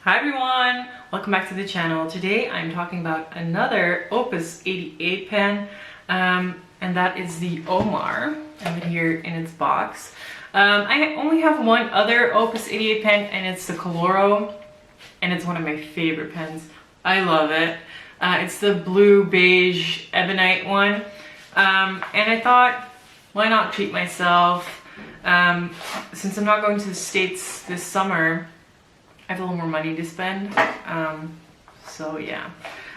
Hi everyone, welcome back to the channel. Today I'm talking about another Opus 88 pen, and that is the Omar. I have it here in its box. I only have one other Opus 88 pen, and it's the Coloro, and it's one of my favorite pens. I love it. It's the blue beige ebonite one, and I thought, why not treat myself? Since I'm not going to the States this summer, I have a little more money to spend, so yeah.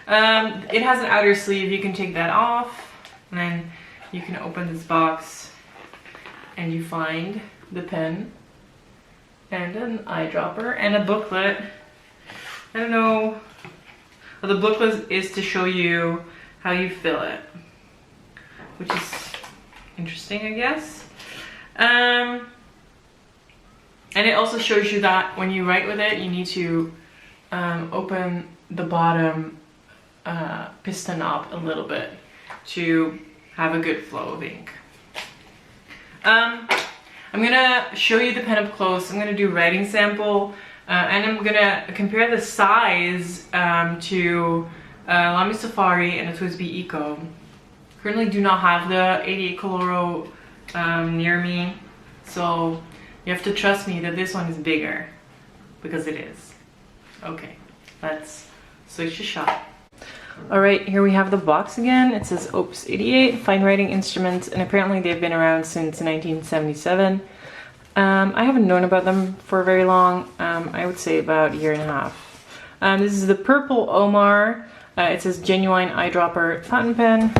It has an outer sleeve. You can take that off, and then you can open this box, and you find the pen, and an eyedropper, and a booklet. I don't know, well, the booklet is to show you how you fill it, which is interesting, I guess. And it also shows you that when you write with it, you need to open the bottom piston knob a little bit to have a good flow of ink. I'm gonna show you the pen up close. I'm gonna do writing sample, and I'm gonna compare the size to Lamy Safari and a TWSBI Eco. Currently do not have the 88 Coloro near me, so you have to trust me that this one is bigger, because it is. Okay, let's switch the shot. Alright, here we have the box again. It says Opus 88, fine writing instruments, and apparently they've been around since 1977. I haven't known about them for very long. I would say about a year and a half. This is the purple Omar. It says genuine eyedropper fountain pen,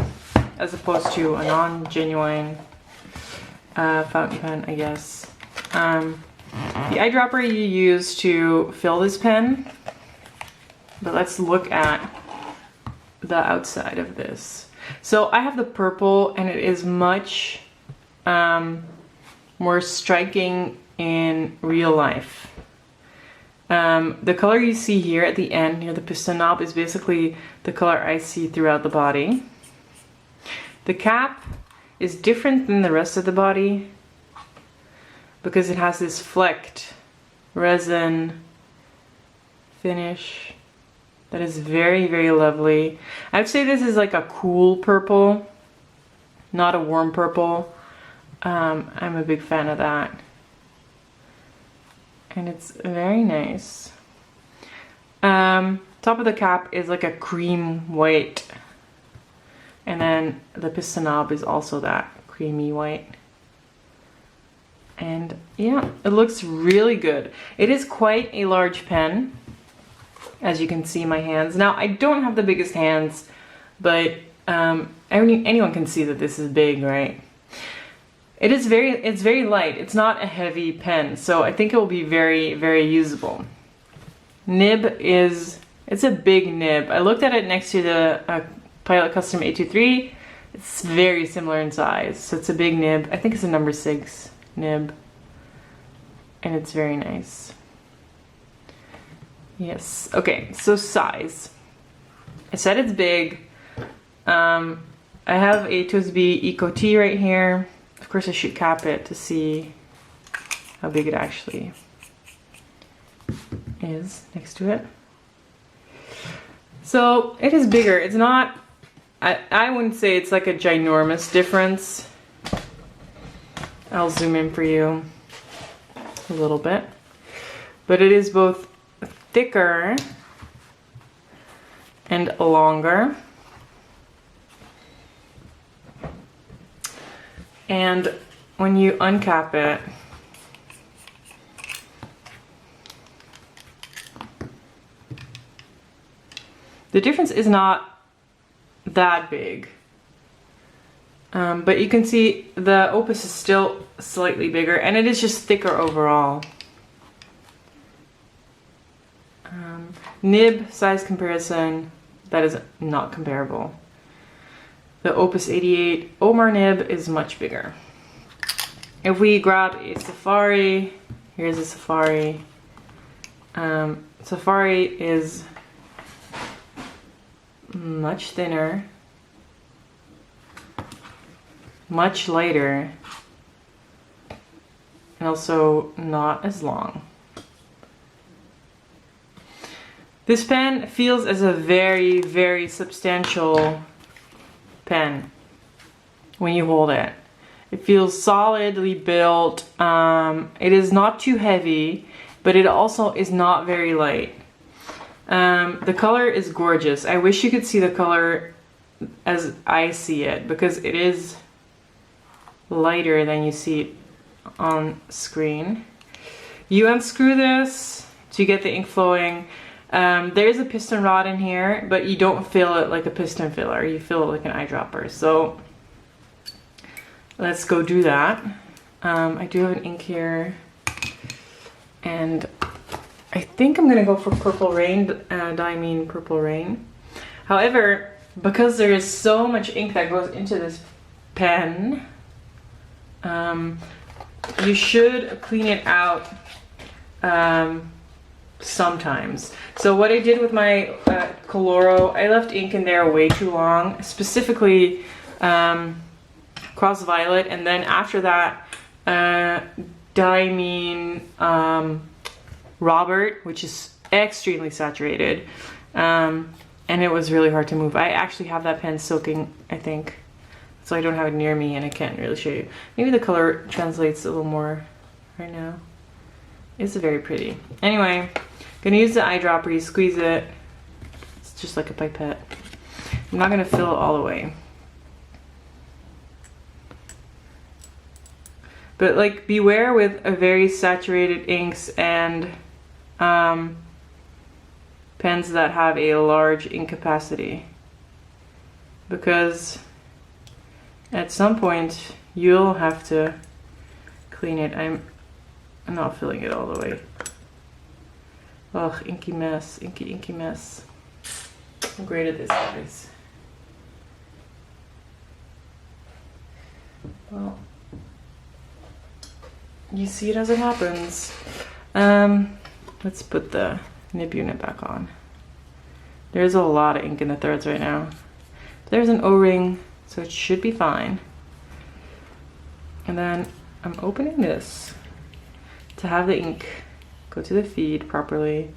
as opposed to a non-genuine fountain pen, I guess. The eyedropper you use to fill this pen, but let's look at the outside of this. So I have the purple, and it is much more striking in real life. The color you see here at the end near the piston knob is basically the color I see throughout the body. The cap is different than the rest of the body because it has this flecked resin finish that is very, very lovely. I would say this is like a cool purple, not a warm purple. I'm a big fan of that. And it's very nice. Top of the cap is like a cream white. And then the piston knob is also that creamy white. And yeah, it looks really good. It is quite a large pen, as you can see my hands. Now, I don't have the biggest hands, but anyone can see that this is big, right? It's very light. It's not a heavy pen, so I think it will be very, very usable. Nib it's a big nib. I looked at it next to the Pilot Custom 823. It's very similar in size, so it's a big nib. I think it's a number 6 nib, and it's very nice. Yes, okay, so size. I said it's big. I have a TWSBI Eco T right here. Of course, I should cap it to see how big it actually is next to it. So it is bigger. It's not, I wouldn't say it's like a ginormous difference. I'll zoom in for you a little bit. But it is both thicker and longer. And when you uncap it, the difference is not that big. But you can see the Opus is still slightly bigger, and it is just thicker overall. Nib size comparison, that is not comparable. The Opus 88 Omar nib is much bigger. If we grab a Safari, here's a Safari. Safari is much thinner, much lighter, and also not as long. This pen feels as a very, very substantial pen when you hold it. It feels solidly built. It is not too heavy, but it also is not very light. The color is gorgeous. I wish you could see the color as I see it, because it is lighter than you see it on screen. You unscrew this to get the ink flowing. There is a piston rod in here, but you don't fill it like a piston filler. You fill it like an eyedropper. So let's go do that. I do have an ink here, and I think I'm gonna go for Purple Rain, Diamine Purple Rain. However, because there is so much ink that goes into this pen, you should clean it out sometimes. So what I did with my Coloro, I left ink in there way too long, specifically Cross Violet, and then after that Diamine Robert, which is extremely saturated, and it was really hard to move. I actually have that pen soaking, I think, so I don't have it near me and I can't really show you. Maybe the color translates a little more right now. It's very pretty. Anyway, gonna use the eyedropper. You squeeze it. It's just like a pipette. I'm not gonna fill it all the way. But like, beware with a very saturated inks and pens that have a large ink capacity, because at some point you'll have to clean it. I'm not filling it all the way. Ugh, inky mess, inky mess. I'm great at this, guys. Well, you see it as it happens. Let's put the nib unit back on. There's a lot of ink in the threads right now. There's an O-ring, so it should be fine. And then I'm opening this to have the ink go to the feed properly.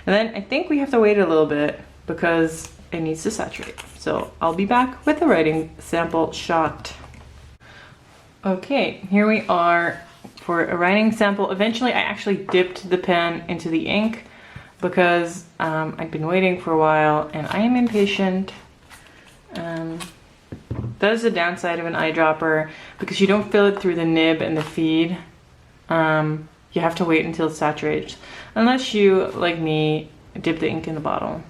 And then I think we have to wait a little bit because it needs to saturate. So I'll be back with the writing sample shot. Okay, here we are for a writing sample. Eventually I actually dipped the pen into the ink because I'd been waiting for a while and I am impatient. That is the downside of an eyedropper, because you don't fill it through the nib and the feed. You have to wait until it saturates, unless you, like me, dip the ink in the bottle.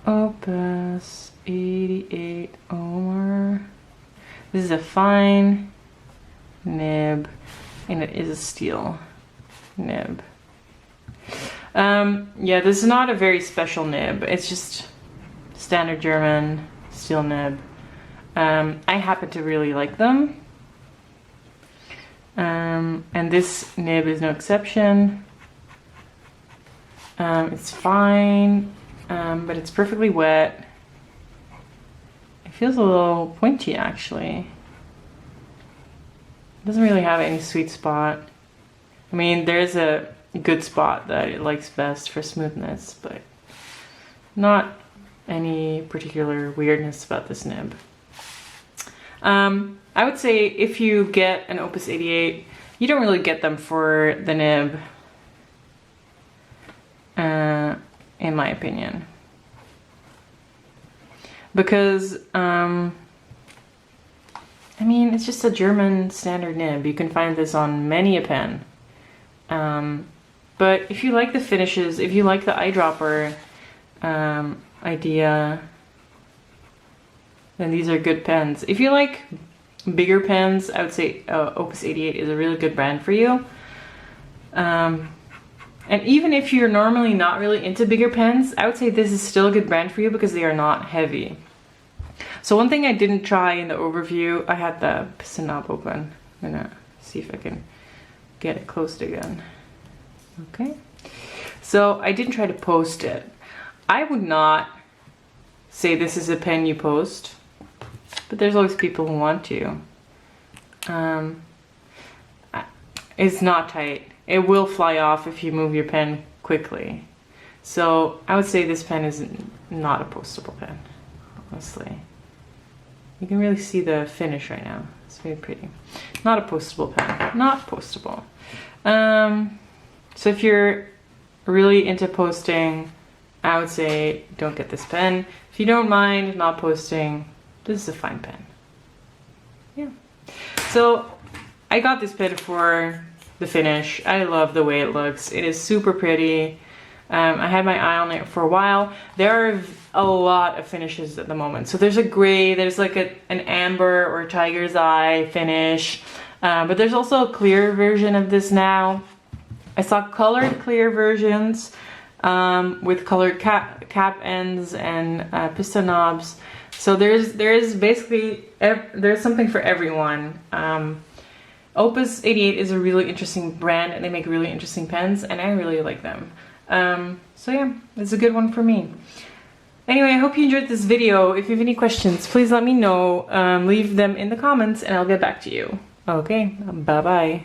Opus 88 Omar. This is a fine nib, and it is a steel nib. Yeah, this is not a very special nib. It's just standard German steel nib. I happen to really like them. And this nib is no exception. It's fine, but it's perfectly wet. It feels a little pointy, actually. It doesn't really have any sweet spot. I mean, there's a good spot that it likes best for smoothness, but not any particular weirdness about this nib. I would say if you get an Opus 88, you don't really get them for the nib, in my opinion. Because, I mean, it's just a German standard nib. You can find this on many a pen. But if you like the finishes, if you like the eyedropper idea, then these are good pens. If you like bigger pens, I would say Opus 88 is a really good brand for you. And even if you're normally not really into bigger pens, I would say this is still a good brand for you because they are not heavy. So one thing I didn't try in the overview, I had the piston knob open. I'm gonna see if I can get it closed again. Okay. So I didn't try to post it. I would not say this is a pen you post, but there's always people who want to. It's not tight. It will fly off if you move your pen quickly. So I would say this pen is not a postable pen, honestly. You can really see the finish right now. It's very pretty. Not a postable pen, not postable. So if you're really into posting, I would say don't get this pen. If you don't mind not posting, this is a fine pen. Yeah. So I got this pen for the finish. I love the way it looks. It is super pretty. I had my eye on it for a while. There are a lot of finishes at the moment. So there's a gray, there's like an amber or tiger's eye finish. But there's also a clear version of this now. I saw colored clear versions with colored cap ends and piston knobs. So there's basically, there's something for everyone. Opus 88 is a really interesting brand and they make really interesting pens and I really like them. So yeah, it's a good one for me. Anyway, I hope you enjoyed this video. If you have any questions, please let me know. Leave them in the comments and I'll get back to you. Okay, bye-bye.